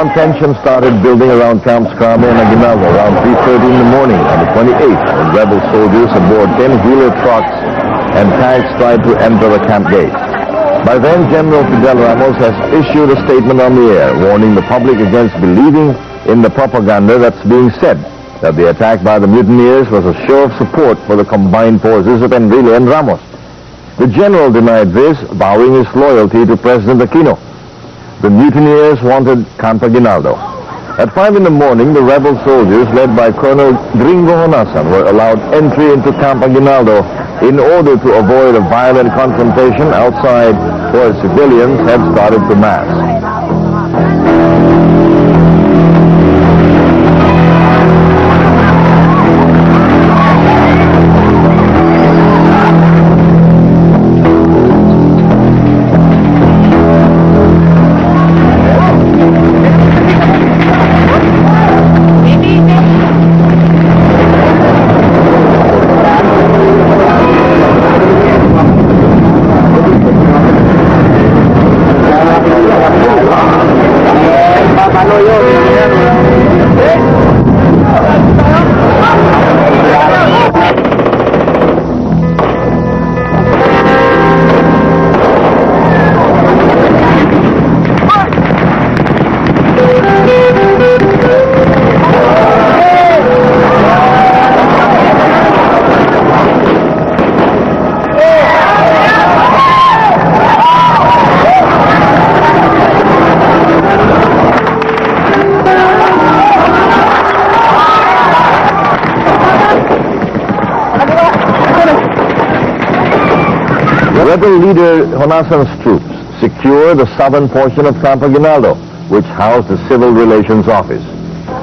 on, tension started building around Camps Carmen and Aguinaldo around 3:30 in the morning on the 28th, when rebel soldiers aboard 10-wheeler trucks and tanks tried to enter the camp gate. By then, General Fidel Ramos has issued a statement on the air, warning the public against believing in the propaganda that's being said, that the attack by the mutineers was a show of support for the combined forces of Enrile and Ramos. The general denied this, vowing his loyalty to President Aquino. The mutineers wanted Camp Aguinaldo. At 5 in the morning, the rebel soldiers, led by Colonel Gringo Honasan, were allowed entry into Camp Aguinaldo in order to avoid a violent confrontation outside where civilians had started to mass. Rebel leader Honasan's troops secured the southern portion of Camp Aguinaldo, which housed the Civil Relations Office.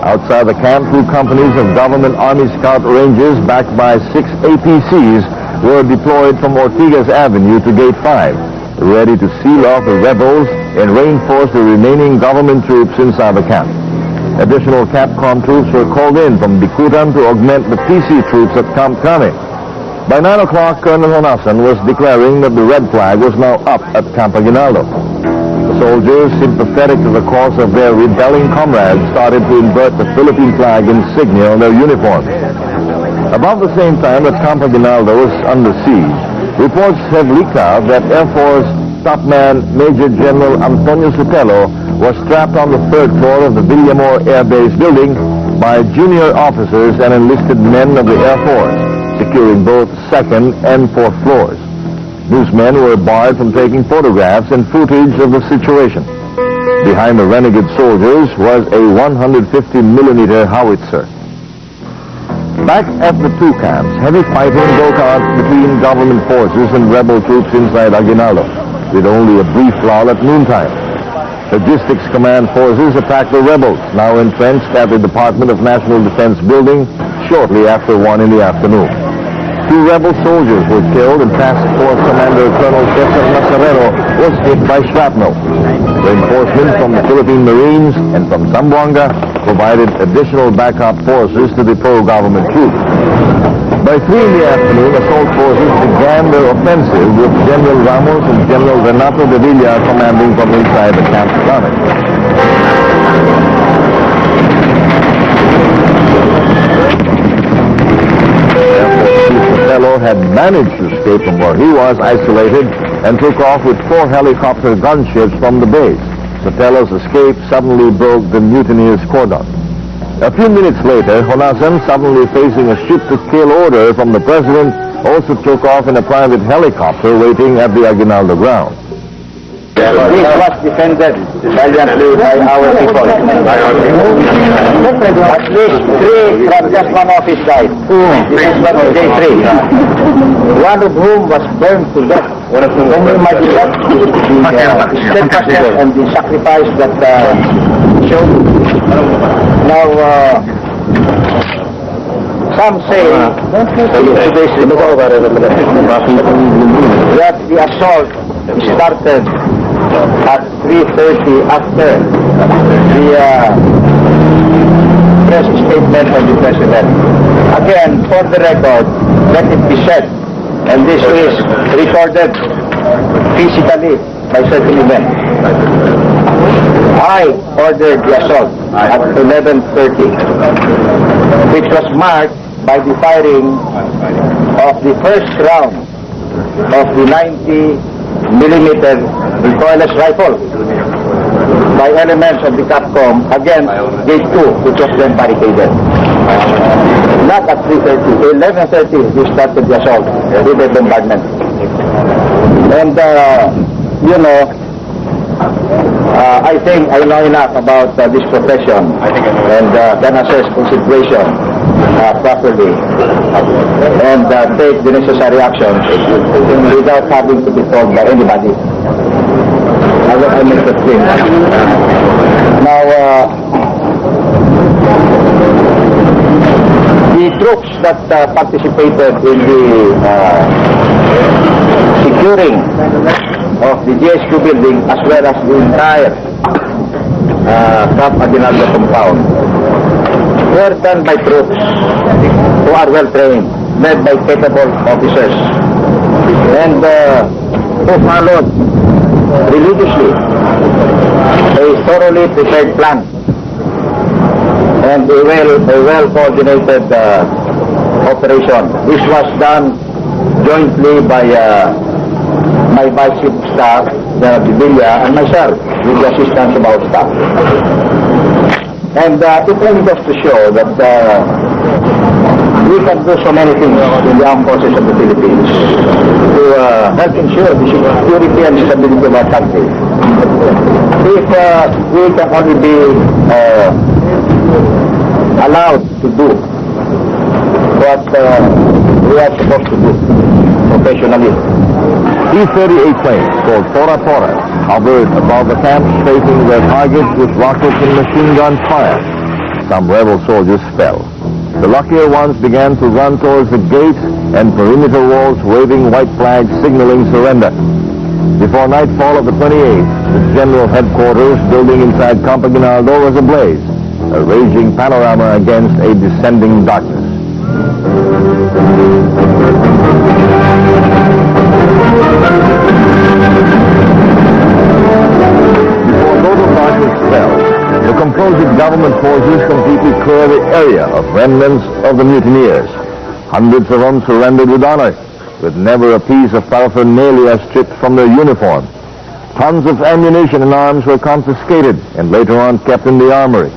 Outside the camp, 2 companies of government Army Scout Rangers backed by 6 APCs were deployed from Ortigas Avenue to Gate 5, ready to seal off the rebels and reinforce the remaining government troops inside the camp. Additional Capcom troops were called in from Bicutan to augment the PC troops at Camp Carmen. By 9 o'clock, Colonel Honasan was declaring that the red flag was now up at Camp Aguinaldo. The soldiers, sympathetic to the cause of their rebelling comrades, started to invert the Philippine flag insignia on their uniforms. About the same time that Camp Aguinaldo was under siege, reports have leaked out that Air Force top man Major General Antonio Sotelo was trapped on the 3rd floor of the Villamor Air Base building by junior officers and enlisted men of the Air Force, securing both 2nd and 4th floors. Newsmen were barred from taking photographs and footage of the situation. Behind the renegade soldiers was a 150mm howitzer. Back at the 2 camps, heavy fighting broke out between government forces and rebel troops inside Aguinaldo, with only a brief lull at noontime. Logistics Command forces attacked the rebels, now entrenched at the Department of National Defense building, shortly after 1 in the afternoon. 2 rebel soldiers were killed, and Task Force Commander Colonel Cesar Nazareno was hit by shrapnel. Reinforcements from the Philippine Marines and from Zamboanga provided additional backup forces to the pro-government troops. By 3 in the afternoon, assault forces began their offensive, with General Ramos and General Renato de Villa commanding from inside the Camp Carmen. Had managed to escape from where he was isolated and took off with 4 helicopter gunships from the base. Sotelo's escape suddenly broke the mutineers' cordon. A few minutes later, Honasan, suddenly facing a shoot-to-kill order from the president, also took off in a private helicopter waiting at the Aguinaldo ground. This was defended valiantly by our people. At least 3 from just one office died. This is what day 3. One of whom was burned to death. Can you imagine that? The steadfastness and the sacrifice that showed. Now, some say that the assault started at 3:30 after the press statement of the President. Again, for the record, let it be said, and this is recorded physically by certain events. I ordered the assault at 11:30, which was marked by the firing of the first round of the 90mm recoilless rifle by elements of the Capcom against Gate 2, which was then barricaded. Not at 3:30. 11:30, we started the assault with the bombardment. And, I think I know enough about this profession and can assess the situation properly and take the necessary actions without having to be told by anybody. I make that clear. Now, the troops that participated in the securing of the GSQ building as well as the entire Camp Aguinaldo compound were done by troops who are well trained, led by capable officers, and who followed religiously a thoroughly prepared plan and a well-coordinated operation. This was done jointly by my Vice Chief of Staff, General Villa, and myself, with the assistance of our staff. And it only goes to show that we can do so many things in the armed forces of the Philippines to help ensure the security and stability of our country. If we can only be allowed to do what we are supposed to do professionally. T-38 planes called Tora hovered above the camps, facing their targets with rockets and machine gun fire. Some rebel soldiers fell. The luckier ones began to run towards the gates and perimeter walls, waving white flags signaling surrender. Before nightfall of the 28th, the general headquarters building inside Camp Aguinaldo was ablaze, a raging panorama against a descending darkness. The composite government forces completely clear the area of remnants of the mutineers. Hundreds of them surrendered with honor, with never a piece of paraphernalia stripped from their uniform. Tons of ammunition and arms were confiscated and later on kept in the armory.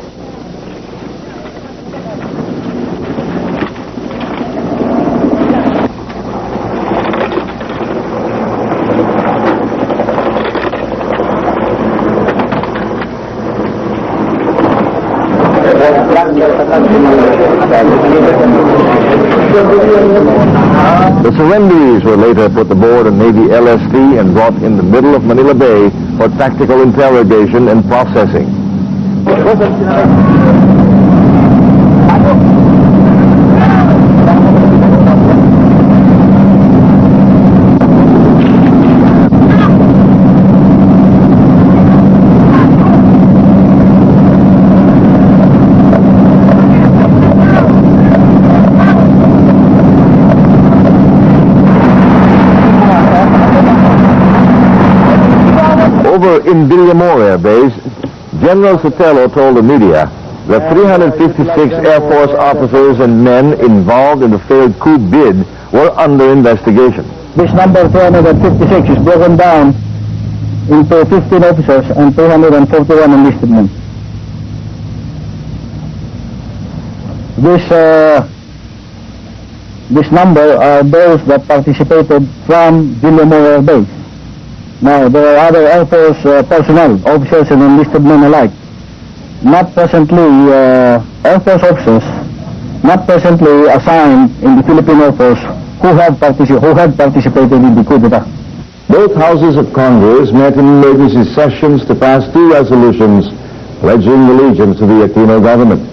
The surrendees were later put aboard a Navy LST and brought in the middle of Manila Bay for tactical interrogation and processing. Over in Villamor Air Base, General Sotelo told the media that 356 Air Force officers and men involved in the failed coup bid were under investigation. This number 356 is broken down into 15 officers and 241 enlisted men. This number are those that participated from Villamor Air Base. Now, there are other Air Force personnel, officers and enlisted men alike, not presently Air Force officers, not presently assigned in the Philippine Air Force, who had participated in the coup d'etat. Both houses of Congress met in emergency sessions to pass two resolutions pledging allegiance to the Aquino government.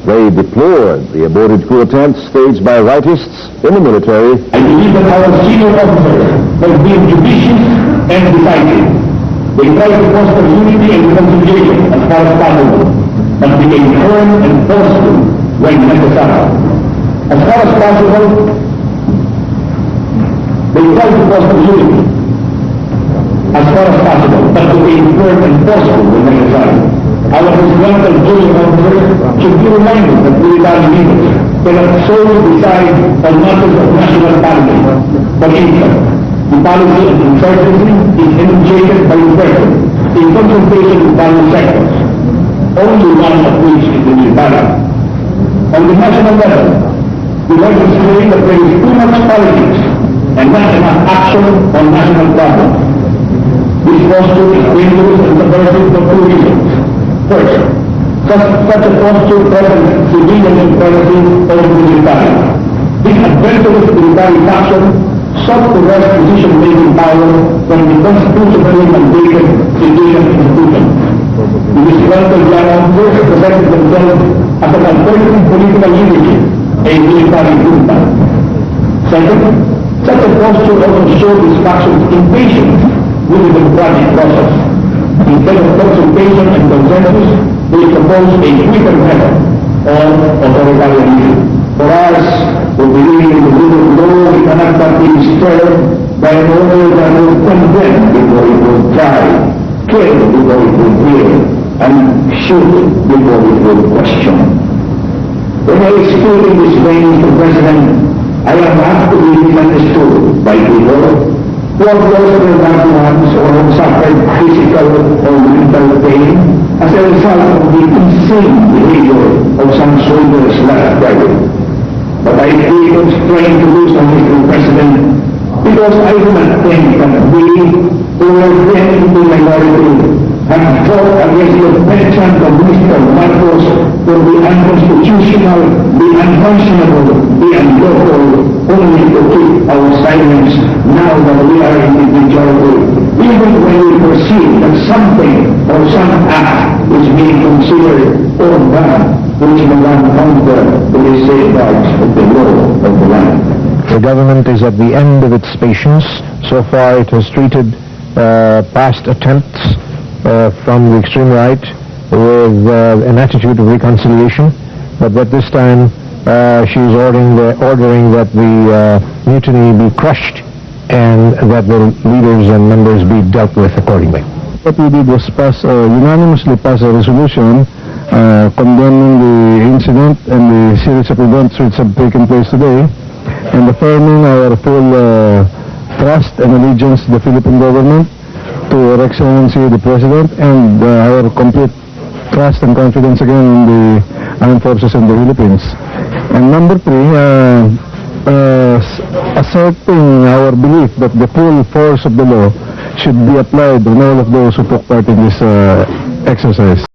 They deplored the aborted coup attempt staged by rightists in the military. I believe that our senior officers have been judicious and decisive. They tried to foster unity and reconciliation as far as possible, but became firm and forceful when necessary. As far as possible, they tried to foster unity as far as possible, but became being firm and forceful when necessary. Our presidential judicial officers should be reminded that military leaders cannot solely decide on matters of national policy, but interest. The policy of insurgency is initiated by the President in consultation with private sectors, only one of which is the military. On the national level, we want to say that there is too much politics and not enough action on national problems. This posture is dangerous and subversive for two reasons. First, such a posture threatens civilian supremacy over the military. This adventurous military faction sought to wrest decision-making power from the constitutionally mandated civilian institutions. The disgruntled young officers presented themselves as an alternative political leadership, a military junta. Second, such a posture also showed this faction's impatience with the democratic process. Instead of consultation and consensus, they propose a quicker method or authoritarianism. For us, who believe in the rule of law, we cannot but be disturbed by an order that will condemn before it will try, kill before it will hear, and shoot before it will question. When I speak in this vein, Mr. President, I am apt to be misunderstood by people who have lost their loved ones or have suffered physical or mental pain as a result of the insane behavior of some soldiers last Friday. But I feel constrained to do so, Mr. President, because I do not think that we, who were then in the minority, have fought against the penchant of Mr. Marcos for the unconstitutional, the unconscionable, the unlawful, only to keep our silence now that we are in the majority, even when we perceive that something or some act is being considered or done which may run counter to the safeguards of the law of the land. The government is at the end of its patience. So far it has treated past attempts from the extreme right with an attitude of reconciliation, but this time she is ordering that the mutiny be crushed and that the leaders and members be dealt with accordingly. What we did was unanimously pass a resolution condemning the incident and the series of events which have taken place today, and affirming our full trust and allegiance to the Philippine government, to Her Excellency the President, and our complete trust and confidence again in the armed forces in the Philippines. And number three, asserting our belief that the full force of the law should be applied on all of those who took part in this exercise.